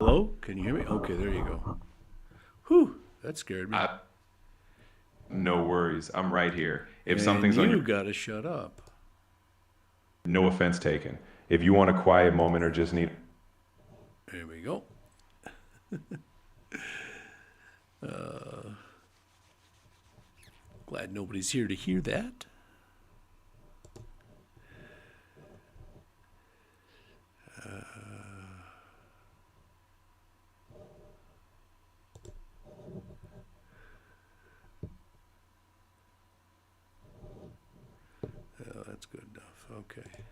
Hello? Can you hear me? Okay, there you go. Whew, that scared me. I, no worries. I'm right here. If And something's on your, you gotta shut up. no offense taken. If you want a quiet moment or just need, There we go. Glad nobody's here to hear that. Oh, that's good enough. Okay.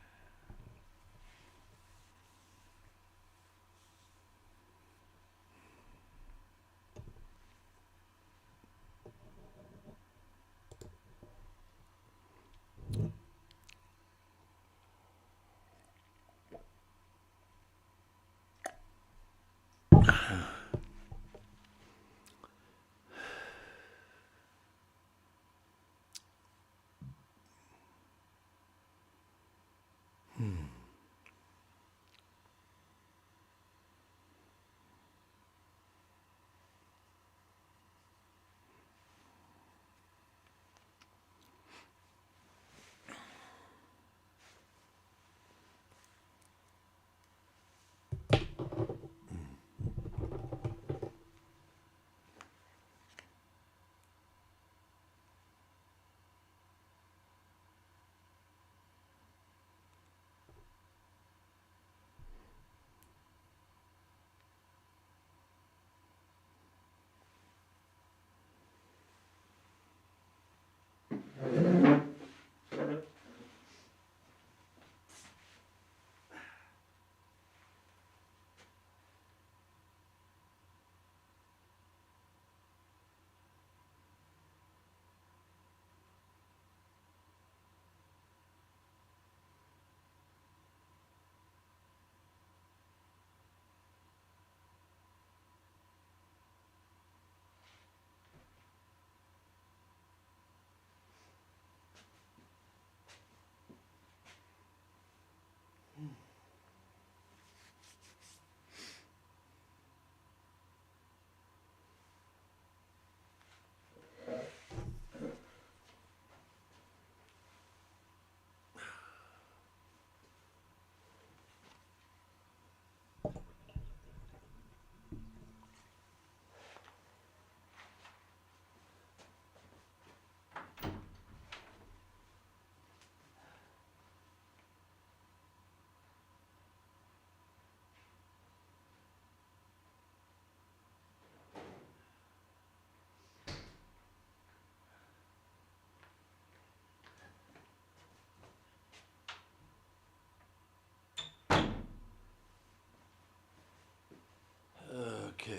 Okay.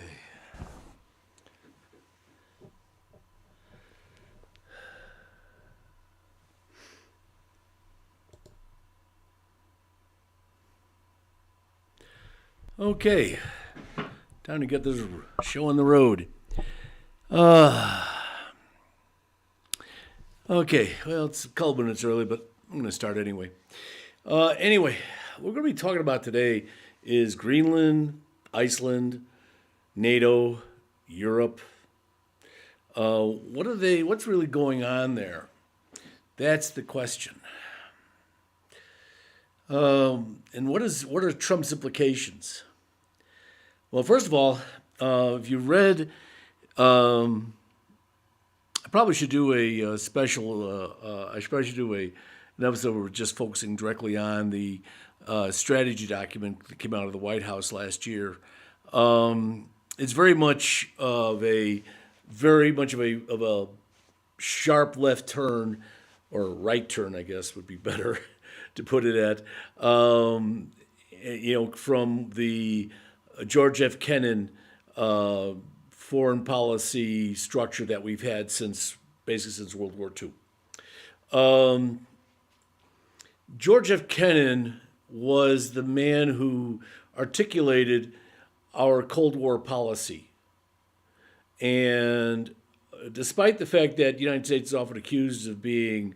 Okay. Time to get this show on the road. Uh, okay. Well, it's a couple minutes early, but I'm going to start anyway. Anyway, what we're going to be talking about today is Greenland, Iceland, NATO, Europe. What are they? What's really going on there? That's the question. And what are Trump's implications? Well, first of all, if you read, I probably should do a, special. I should probably should do an episode where we're just focusing directly on the strategy document that came out of the White House last year. It's very much of a sharp left turn, or right turn, I guess would be better to put it at. From the George F. Kennan foreign policy structure that we've had since World War II. George F. Kennan was the man who articulated our Cold War policy. And despite the fact that the United States is often accused of being,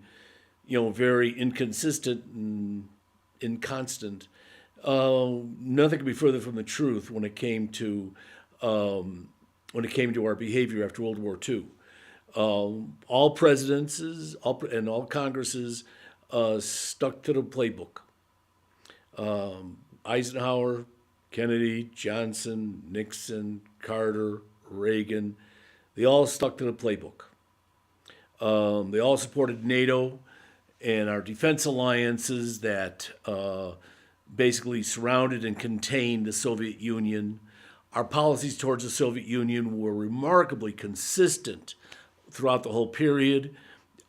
very inconsistent and inconstant, Nothing could be further from the truth when it came to our behavior after World War II. All presidencies and all Congresses stuck to the playbook. Eisenhower, Kennedy, Johnson, Nixon, Carter, Reagan, they all stuck to the playbook. They all supported NATO and our defense alliances that basically surrounded and contained the Soviet Union. Our policies towards the Soviet Union were remarkably consistent throughout the whole period.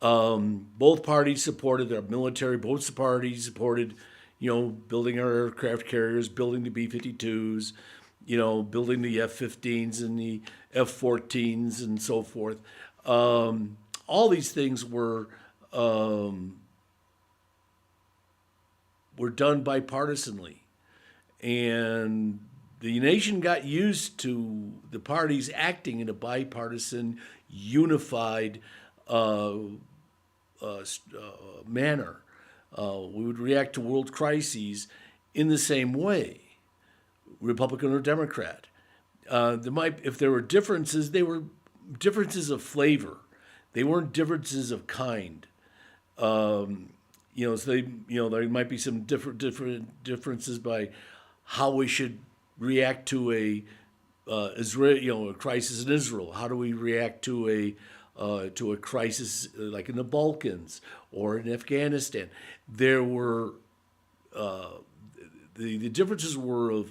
Both parties supported our military. Both parties supported, building our aircraft carriers, building the B-52s, building the F-15s and the F-14s and so forth. All these things were done bipartisanly, and the nation got used to the parties acting in a bipartisan, unified manner. We would react to world crises in the same way, Republican or Democrat. If there were differences, they were differences of flavor. They weren't differences of kind. So there might be some different differences by how we should react to a Israel, a crisis in Israel. How do we react to a crisis like in the Balkans or in Afghanistan? There were the differences were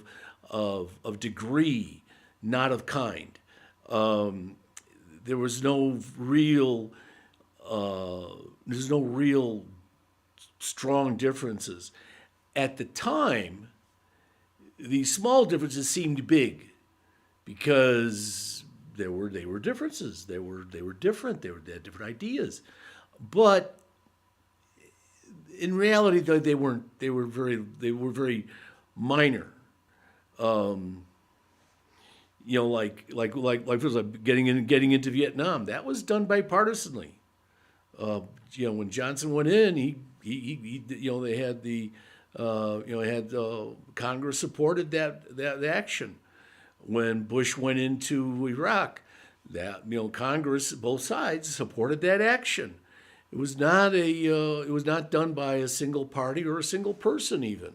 of degree, not of kind. There was no real strong differences. At the time, these small differences seemed big because they were differences. They were different. They had different ideas, but in reality, they weren't. They were very minor. Like for example, getting into Vietnam, that was done bipartisanly. When Johnson went in, they had Congress supported that action. When Bush went into Iraq, that Congress, both sides supported that action. It was not done by a single party or a single person even,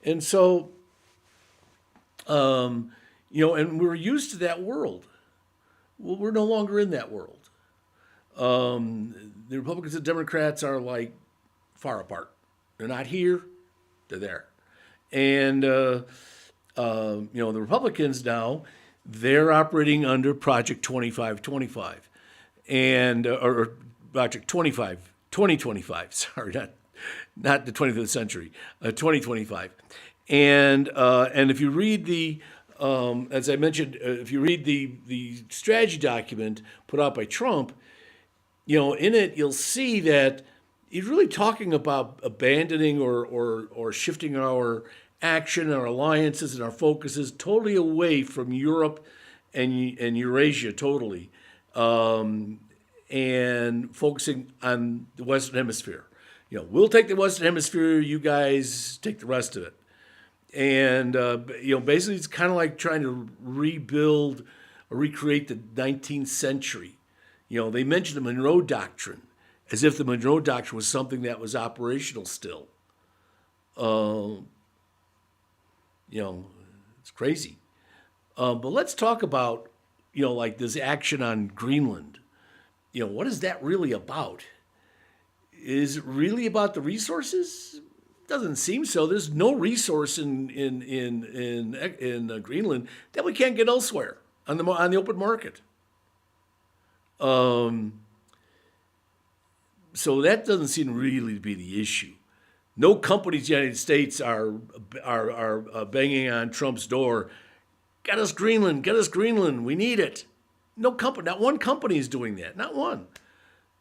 and so and we're used to that world. Well, we're no longer in that world. The Republicans and Democrats are like far apart. They're not here, they're there. And, the Republicans now, they're operating under Project 2525 and, or Project 2025, sorry, not the 25th century, 2025. And if you read as I mentioned, if you read the strategy document put out by Trump, in it you'll see that he's really talking about abandoning or shifting our action, our alliances, and our focuses totally away from Europe and Eurasia totally, and focusing on the Western Hemisphere. We'll take the Western Hemisphere, you guys take the rest of it. And, basically it's kind of like trying to rebuild or recreate the 19th century. They mentioned the Monroe Doctrine as if the Monroe Doctrine was something that was operational still. It's crazy. But let's talk about, like this action on Greenland. What is that really about? Is it really about the resources? Doesn't seem so. There's no resource in Greenland that we can't get elsewhere on the open market. So that doesn't seem really to be the issue. No companies in the United States are banging on Trump's door. Get us Greenland. We need it. No company, not one company is doing that. Not one.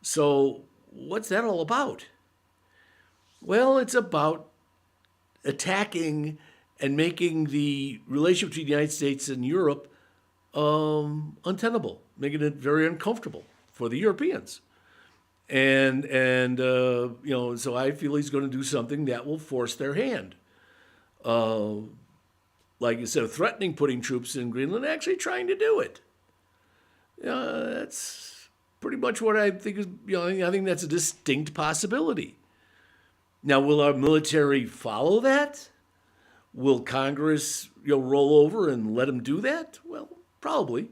So what's that all about? Well, it's about attacking and making the relationship between the United States and Europe untenable, making it very uncomfortable for the Europeans. And so I feel he's going to do something that will force their hand. Like instead of threatening putting troops in Greenland, actually trying to do it. That's pretty much what I think is, I think that's a distinct possibility. Now, will our military follow that? Will Congress, roll over and let them do that? Well, probably.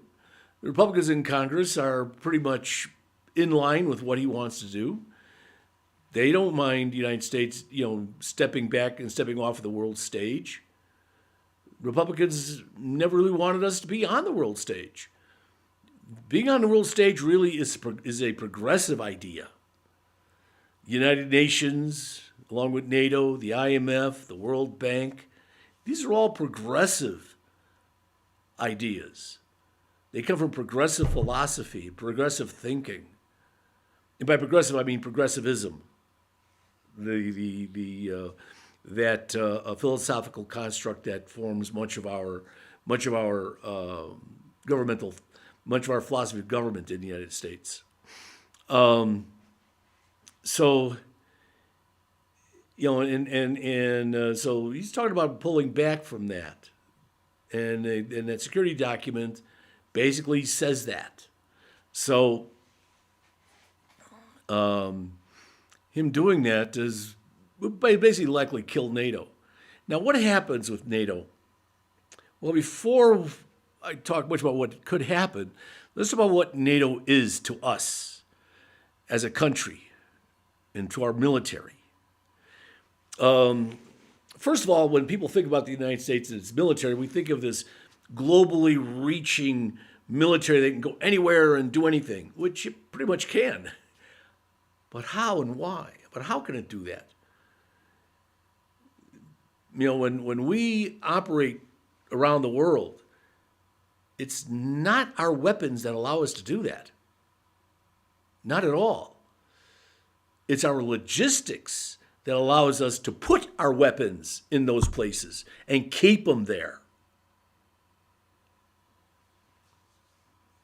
The Republicans in Congress are pretty much in line with what he wants to do. They don't mind the United States, stepping back and stepping off of the world stage. Republicans never really wanted us to be on the world stage. Being on the world stage really is a progressive idea. United Nations, along with NATO, the IMF, the World Bank, these are all progressive ideas. They come from progressive philosophy, progressive thinking. And by progressive, I mean progressivism. That a philosophical construct that forms much of our governmental, much of our philosophy of government in the United States. So so he's talking about pulling back from that, and that security document basically says that. So him doing that is basically likely kill NATO. Now, what happens with NATO? Well, before I talk much about what could happen, let's talk about what NATO is to us as a country and to our military. First of all, when people think about the United States and its military, we think of this globally reaching military that can go anywhere and do anything, which it pretty much can. But how and why? But how can it do that? When we operate around the world, it's not our weapons that allow us to do that. Not at all. It's our logistics that allows us to put our weapons in those places and keep them there.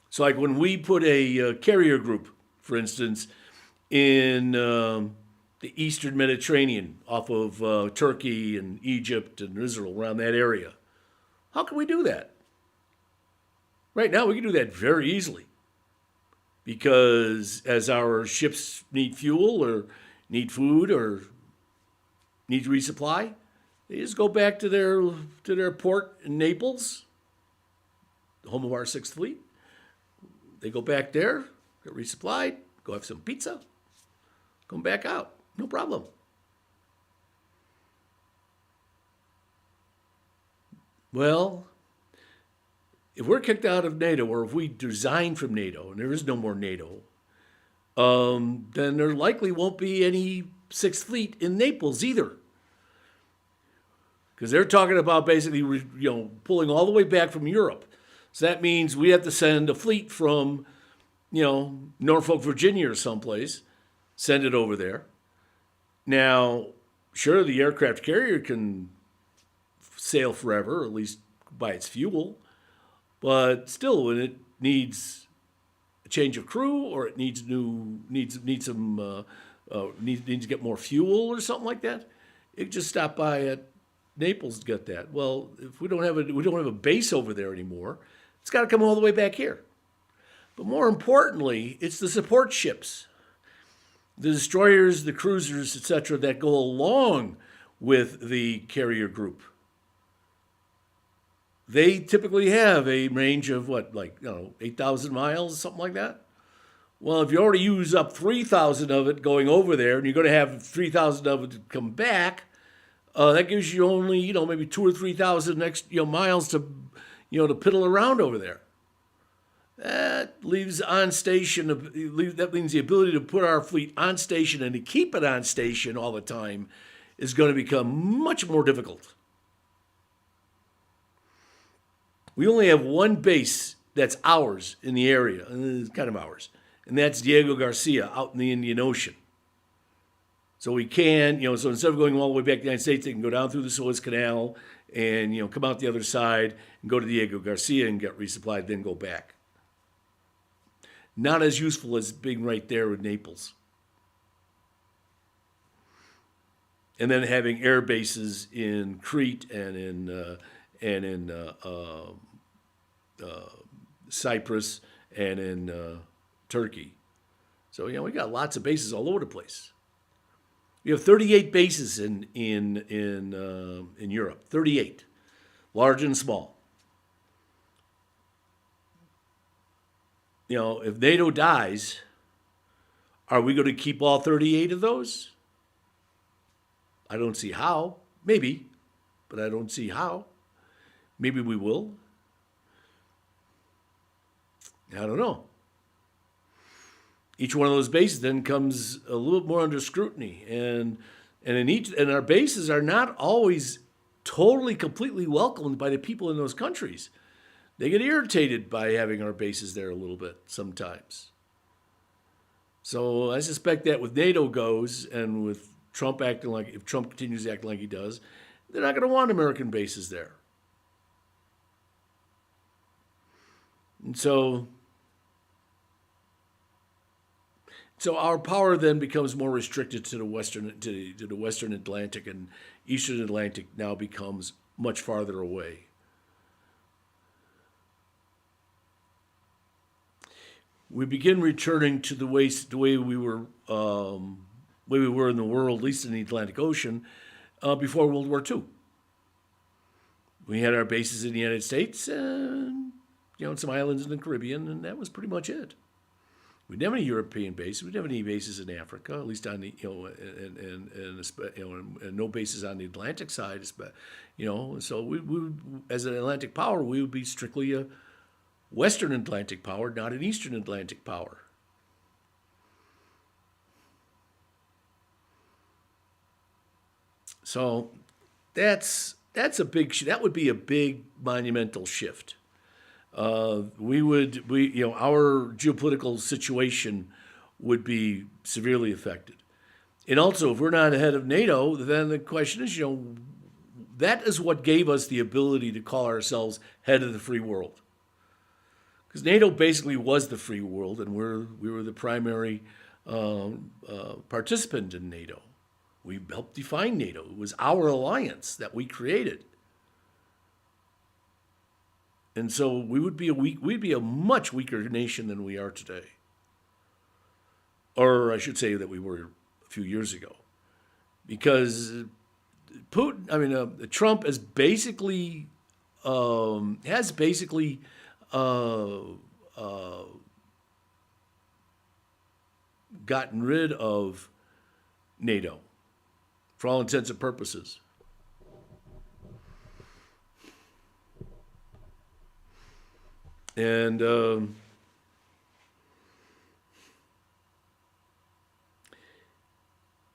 So like when we put a carrier group, for instance, in the Eastern Mediterranean off of Turkey and Egypt and Israel, around that area, how can we do that? Right now, we can do that very easily because as our ships need fuel or need food or need to resupply, they just go back to their port in Naples, the home of our Sixth Fleet. They go back there, get resupplied, go have some pizza, come back out, no problem. Well, if we're kicked out of NATO or if we resign from NATO and there is no more NATO, then there likely won't be any Sixth Fleet in Naples either. Because they're talking about basically, pulling all the way back from Europe. So that means we have to send a fleet from, Norfolk, Virginia or someplace, send it over there. Now, sure, the aircraft carrier can sail forever, or at least by its fuel, but still, when it needs a change of crew or it needs needs to get more fuel or something like that, it can just stop by at Naples to get that. Well, if we don't have a base over there anymore, it's got to come all the way back here. But more importantly, it's the support ships, the destroyers, the cruisers, etc., that go along with the carrier group. They typically have a range of 8,000 miles, something like that. Well, if you already use up 3,000 of it going over there, and you're going to have 3,000 of it to come back, that gives you only maybe 2,000 or 3,000 miles to to piddle around over there. That leaves on station. That means the ability to put our fleet on station and to keep it on station all the time is going to become much more difficult. We only have one base that's ours in the area, and it's kind of ours, and that's Diego Garcia out in the Indian Ocean. So we can, so instead of going all the way back to the United States, they can go down through the Suez Canal and, come out the other side and go to Diego Garcia and get resupplied, then go back. Not as useful as being right there in Naples. and then having air bases in Crete and in Cyprus and in Turkey. So we got lots of bases all over the place. We have 38 bases in Europe. 38, large and small. If NATO dies, are we going to keep all 38 of those? I don't see how. Maybe, but I don't see how. Maybe we will. I don't know. Each one of those bases then comes a little bit more under scrutiny, and our bases are not always totally completely welcomed by the people in those countries. They get irritated by having our bases there a little bit sometimes. So I suspect that with NATO goes, and with Trump acting like, if Trump continues acting like he does, they're not going to want American bases there. And so our power then becomes more restricted to the Western Atlantic, and Eastern Atlantic now becomes much farther away. We begin returning to the way we were in the world, at least in the Atlantic Ocean, before World War II. We had our bases in the United States and some islands in the Caribbean, and that was pretty much it. We didn't have any European bases. We didn't have any bases in Africa, at least on the and no bases on the Atlantic side. So we as an Atlantic power, we would be strictly a Western Atlantic power, not an Eastern Atlantic power. So that would be a big monumental shift. Our geopolitical situation would be severely affected. And also, if we're not ahead of NATO, then the question is, that is what gave us the ability to call ourselves head of the free world. Because NATO basically was the free world, and we were the primary participant in NATO. We helped define NATO. It was our alliance that we created. And so we'd be a much weaker nation than we are today. Or I should say that we were a few years ago. Because Trump has basically gotten rid of NATO for all intents and purposes. And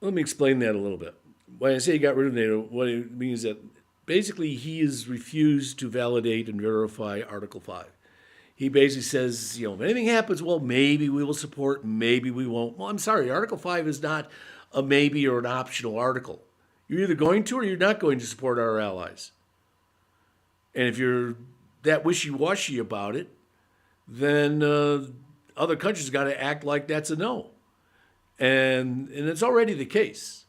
let me explain that a little bit. When I say he got rid of NATO, what it means is that basically he has refused to validate and verify Article 5. He basically says, if anything happens, well, maybe we will support, maybe we won't. Well, I'm sorry, Article 5 is not a maybe or an optional article. You're either going to or you're not going to support our allies. And if you're that wishy-washy about it, then other countries got to act like that's a no. And it's already the case.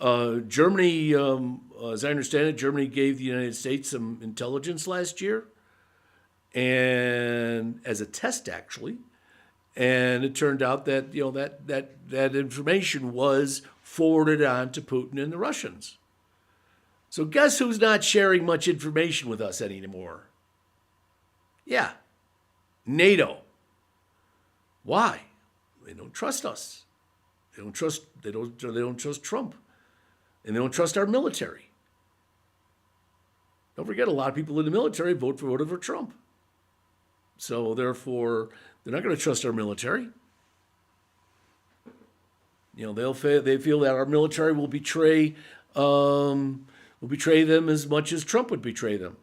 Germany, as I understand it, Germany gave the United States some intelligence last year, and as a test, actually. And it turned out that that information was forwarded on to Putin and the Russians. So guess who's not sharing much information with us anymore? Yeah, NATO. Why? They don't trust us. They don't trust Trump, and they don't trust our military. Don't forget, a lot of people in the military voted for Trump. So therefore, they're not going to trust our military. They feel that our military will betray them as much as Trump would betray them.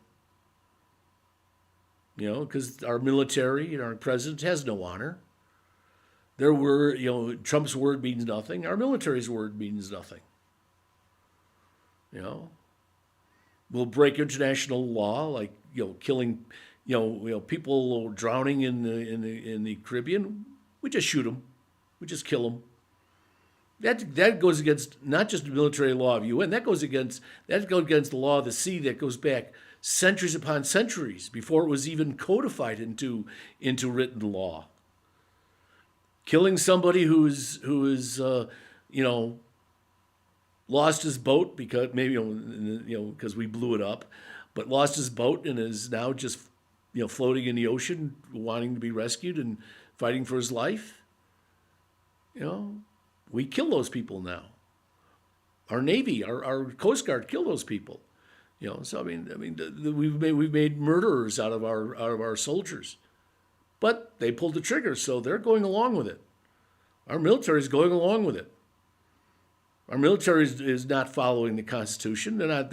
Because our military and our president has no honor. Their word, Trump's word means nothing. Our military's word means nothing. We'll break international law, like killing, people drowning in the Caribbean. We just shoot them. We just kill them. That goes against not just the military law of UN. That goes against the law of the sea that goes back centuries upon centuries before it was even codified into written law. Killing somebody who is lost his boat because maybe because we blew it up, but lost his boat and is now just floating in the ocean, wanting to be rescued and fighting for his life. We kill those people now. Our Navy, our Coast Guard kill those people. So I mean, we've made murderers out of our soldiers, but they pulled the trigger, so they're going along with it. Our military is going along with it. Our military is not following the Constitution. They're not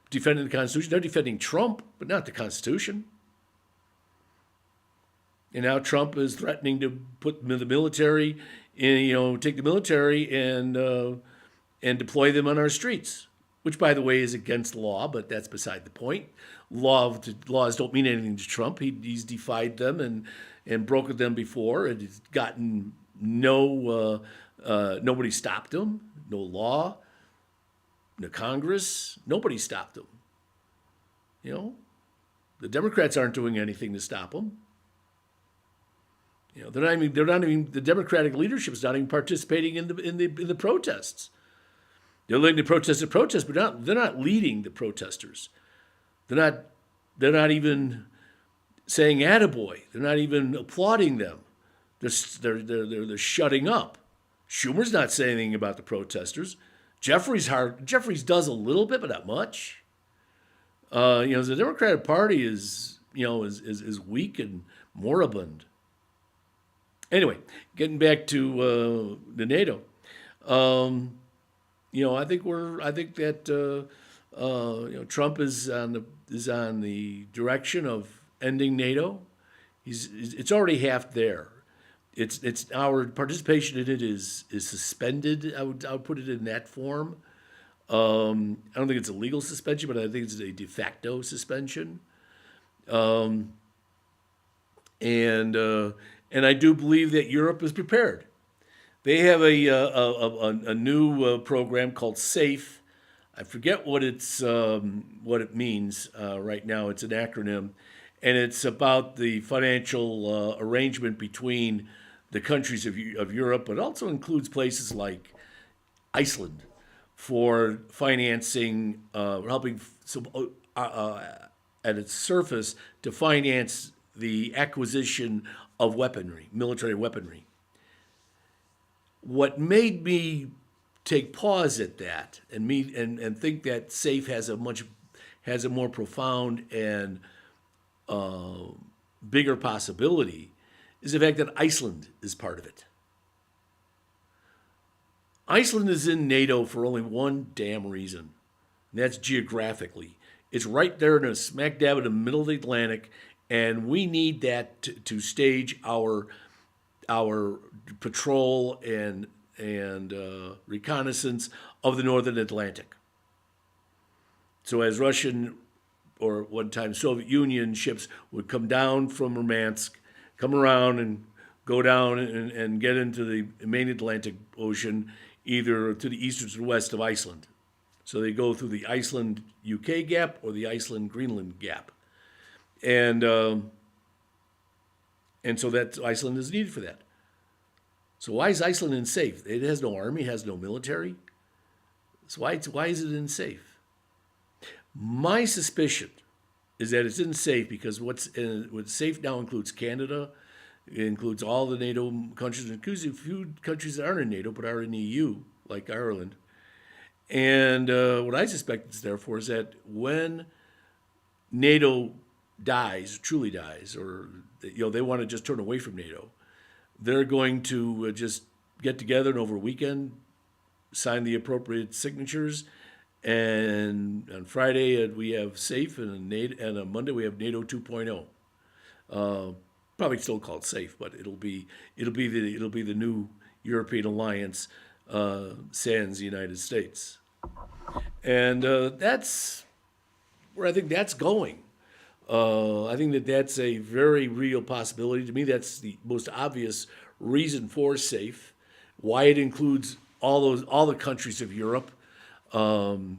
defending the Constitution. They're defending Trump, but not the Constitution. And now Trump is threatening to put the military in, take the military and deploy them on our streets, which, by the way, is against law, but that's beside the point. Laws don't mean anything to Trump. He's defied them and broken them before, and he's gotten nobody stopped him. No law, no Congress, nobody stopped him. The Democrats aren't doing anything to stop him. They're not even the Democratic leadership is not even participating in the protests. They're letting the protest, but they're not leading the protesters. They're not even saying "attaboy." They're not even applauding them. They're shutting up. Schumer's not saying anything about the protesters. Jeffries does a little bit, but not much. The Democratic Party is weak and moribund. Anyway, getting back to the NATO, I think that Trump is on the direction of ending NATO. It's already half there. It's our participation in it is suspended. I would put it in that form. I don't think it's a legal suspension, but I think it's a de facto suspension. And I do believe that Europe is prepared. They have a new program called SAFE. I forget what it means right now. It's an acronym, and it's about the financial arrangement between the countries of Europe, but also includes places like Iceland for financing, helping at its surface to finance the acquisition of weaponry, military weaponry. What made me take pause at that and think that SAFE has a more profound and bigger possibility is the fact that Iceland is part of it. Iceland is in NATO for only one damn reason, and that's geographically. It's right there in a smack dab in the middle of the Atlantic, and we need that to stage our patrol and reconnaissance of the northern Atlantic. So as Russian or one time Soviet Union ships would come down from Murmansk, come around and go down and get into the main Atlantic Ocean, either to the east or to the west of Iceland. So they go through the Iceland-UK gap or the Iceland-Greenland gap. And so that Iceland is needed for that. So why is Iceland unsafe? It has no army, it has no military. So why is it unsafe? My suspicion is that it's unsafe because what's safe now includes Canada, it includes all the NATO countries, it includes a few countries that aren't in NATO but are in the EU, like Ireland. And what I suspect it's there for is that when NATO truly dies, or they want to just turn away from NATO, they're going to just get together and over a weekend sign the appropriate signatures. And on Friday we have SAFE, and on Monday we have NATO 2.0. Probably still called SAFE, but it'll be the new European alliance sans the United States, and that's where I think that's going. I think that's a very real possibility. To me, that's the most obvious reason for SAFE. Why it includes all the countries of Europe. So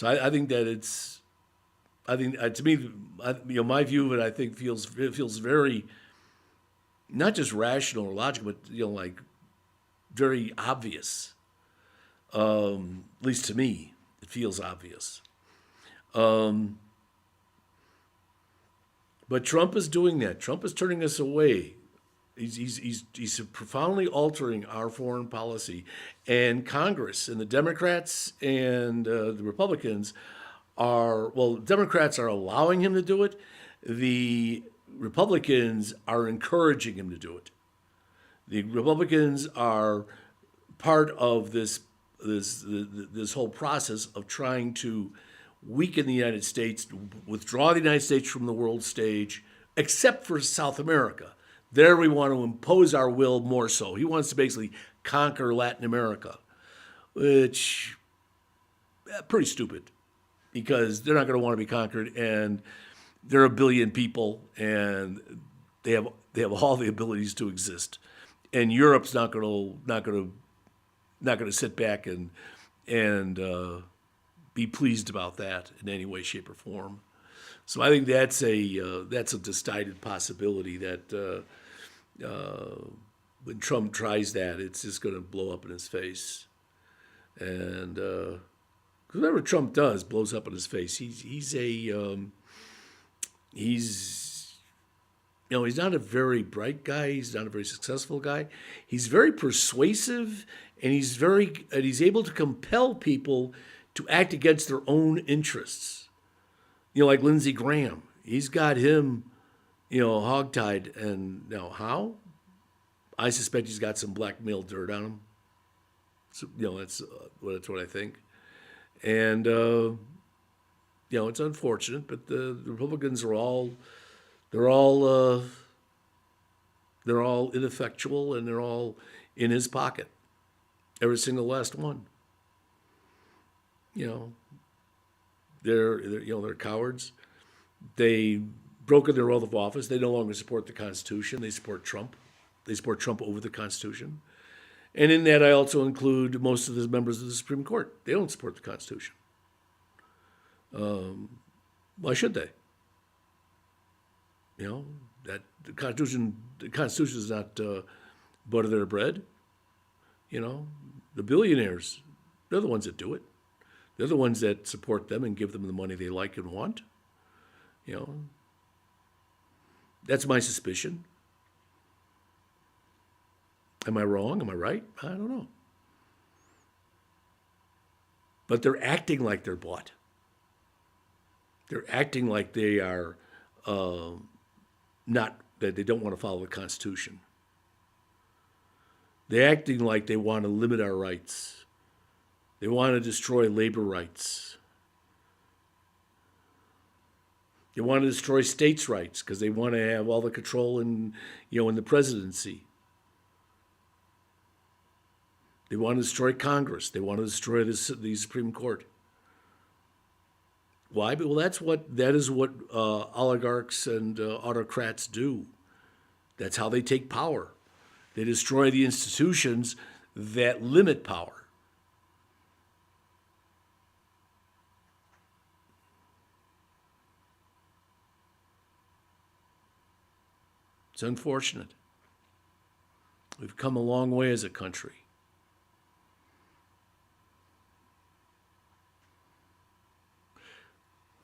I think that I think to me, my view of it, I think it feels very not just rational or logical, but like very obvious. At least to me, it feels obvious. But Trump is doing that. Trump is turning us away. He's profoundly altering our foreign policy, and Congress and the Democrats and the Republicans Democrats are allowing him to do it. The Republicans are encouraging him to do it. The Republicans are part of this whole process of trying to weaken the United States, withdraw the United States from the world stage, except for South America. There we want to impose our will more so. He wants to basically conquer Latin America, which pretty stupid because they're not going to want to be conquered, and they're a billion people, and they have all the abilities to exist. And Europe's not going to sit back and be pleased about that in any way, shape, or form. So I think that's a decided possibility that when Trump tries that, it's just going to blow up in his face. And whatever Trump does blows up in his face. He's not a very bright guy. He's not a very successful guy. He's very persuasive, and he's able to compel people to act against their own interests. Like Lindsey Graham. He's got him, hogtied. And now how? I suspect he's got some blackmail dirt on him. So, that's what I think. And, it's unfortunate, but the Republicans are they're all ineffectual, and they're all in his pocket. Every single last one. They're cowards. They broken their oath of office. They no longer support the Constitution. They support Trump. They support Trump over the Constitution. And in that, I also include most of the members of the Supreme Court. They don't support the Constitution. Why should they? That the Constitution is not butter their bread. The billionaires, they're the ones that do it. They're the ones that support them and give them the money they like and want. That's my suspicion. Am I wrong? Am I right? I don't know. But they're acting like they're bought. They're acting like they are that they don't want to follow the Constitution. They're acting like they want to limit our rights. They want to destroy labor rights. They want to destroy states' rights because they want to have all the control in the presidency. They want to destroy Congress. They want to destroy the Supreme Court. Why? Well, that is what oligarchs and autocrats do. That's how they take power. They destroy the institutions that limit power. It's unfortunate. We've come a long way as a country.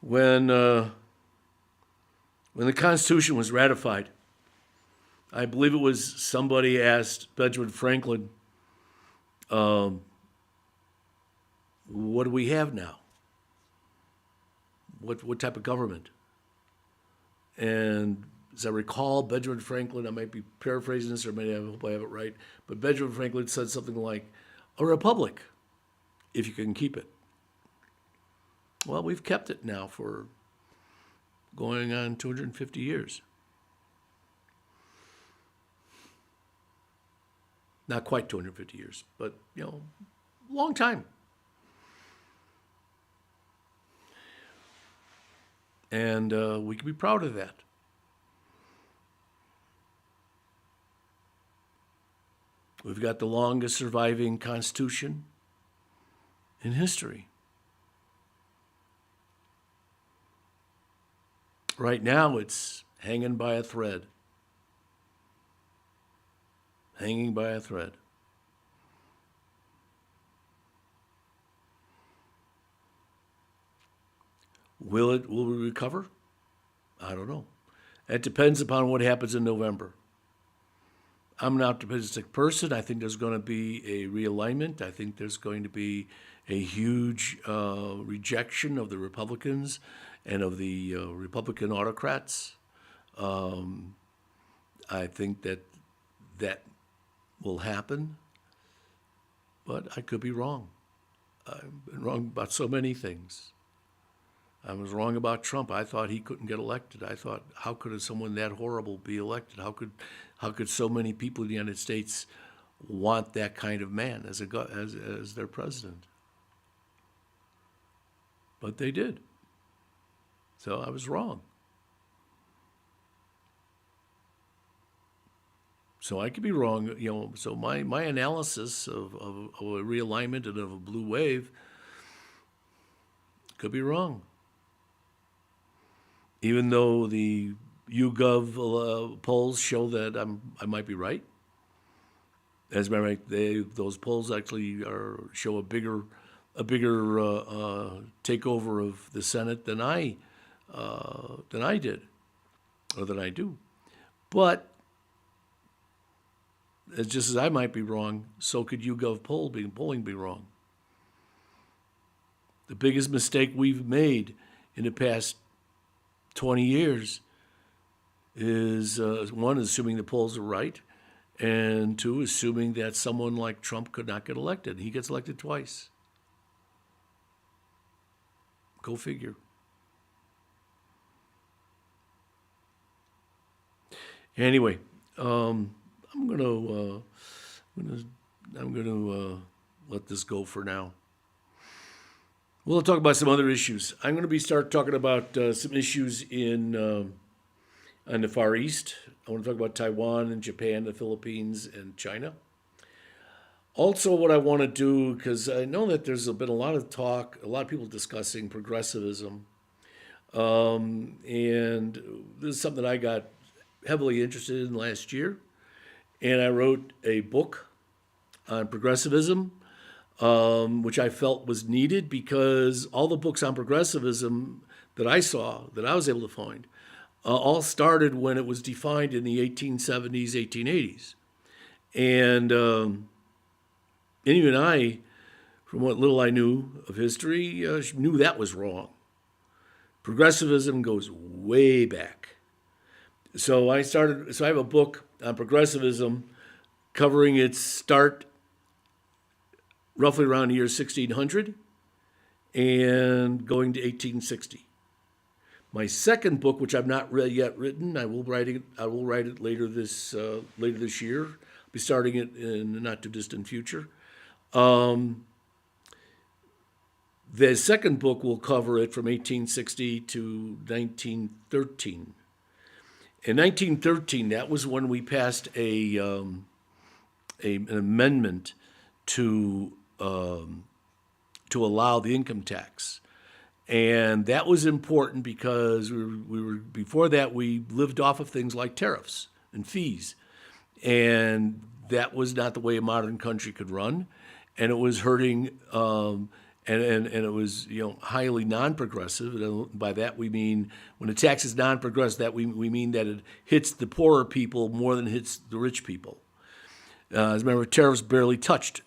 When the Constitution was ratified, I believe it was somebody asked Benjamin Franklin, what do we have now? What type of government? And as I recall, Benjamin Franklin, I might be paraphrasing this, or I hope I have it right, but Benjamin Franklin said something like, a republic, if you can keep it. Well, we've kept it now for going on 250 years. Not quite 250 years, but, long time. And we can be proud of that. We've got the longest surviving Constitution in history. Right now, it's hanging by a thread. Hanging by a thread. Will we recover? I don't know. It depends upon what happens in November. I'm an optimistic person. I think there's going to be a realignment. I think there's going to be a huge rejection of the Republicans and of the Republican autocrats. I think that will happen, but I could be wrong. I've been wrong about so many things. I was wrong about Trump. I thought he couldn't get elected. I thought, how could someone that horrible be elected? How could so many people in the United States want that kind of man as their president? But they did. So I was wrong. So I could be wrong, So my analysis of a realignment and of a blue wave could be wrong. Even though the YouGov polls show that I might be right. As a matter of fact, those polls actually show a bigger takeover of the Senate than I did, or than I do. But just as I might be wrong, so could YouGov polling be wrong. The biggest mistake we've made in the past 20 years is, one, assuming the polls are right, and two, assuming that someone like Trump could not get elected. He gets elected twice. Go figure. Anyway, I'm gonna let this go for now. We'll talk about some other issues. I'm going to start talking about some issues on the Far East. I want to talk about Taiwan and Japan, the Philippines, and China. Also, what I want to do, because I know that there's been a lot of talk, a lot of people discussing progressivism, and this is something that I got heavily interested in last year, and I wrote a book on progressivism, which I felt was needed because all the books on progressivism that I saw, that I was able to find, all started when it was defined in the 1870s, 1880s. And even I, from what little I knew of history, knew that was wrong. Progressivism goes way back. So I have a book on progressivism covering its start roughly around the year 1600 and going to 1860. My second book, which I've not yet written, I will write it later this year. I'll be starting it in the not too distant future. The second book will cover it from 1860 to 1913. In 1913, that was when we passed an amendment to allow the income tax, and that was important because we were before that we lived off of things like tariffs and fees, and that was not the way a modern country could run, and it was hurting. And it was highly non-progressive. And by that we mean when a tax is non-progressive, that we mean that it hits the poorer people more than it hits the rich people. As a matter of tariffs barely touched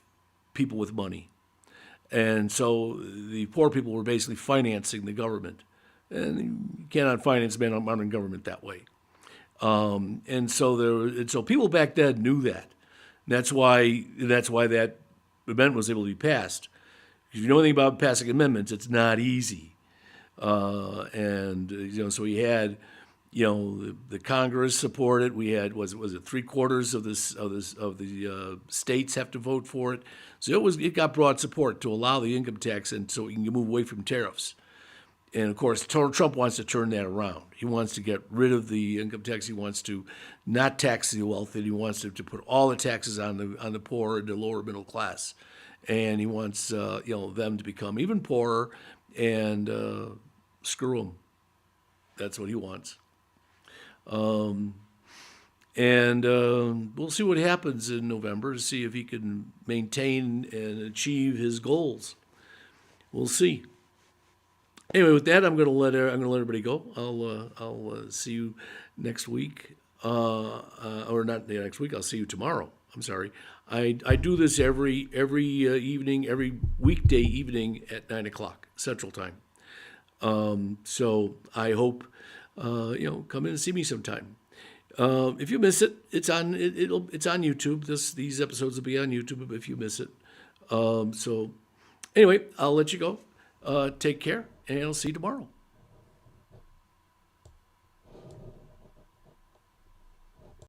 people with money, and so the poor people were basically financing the government, and you cannot finance modern government that way. And so people back then knew that. And that's why that amendment was able to be passed. If you know anything about passing amendments, it's not easy. So we had, the Congress support it. We had was it 3/4 of the states have to vote for it. So it got broad support to allow the income tax, and so we can move away from tariffs. And of course, Trump wants to turn that around. He wants to get rid of the income tax. He wants to not tax the wealthy. He wants to put all the taxes on the poor and the lower middle class. And he wants them to become even poorer and screw them. That's what he wants. And we'll see what happens in November to see if he can maintain and achieve his goals. We'll see. Anyway, with that, I'm going to let everybody go. I'll see you next week, or not next week. I'll see you tomorrow. I'm sorry. I do this every evening, every weekday evening at 9:00 Central Time. So I hope come in and see me sometime. If you miss it, it's on YouTube. These episodes will be on YouTube if you miss it. So anyway, I'll let you go. Take care, and I'll see you tomorrow.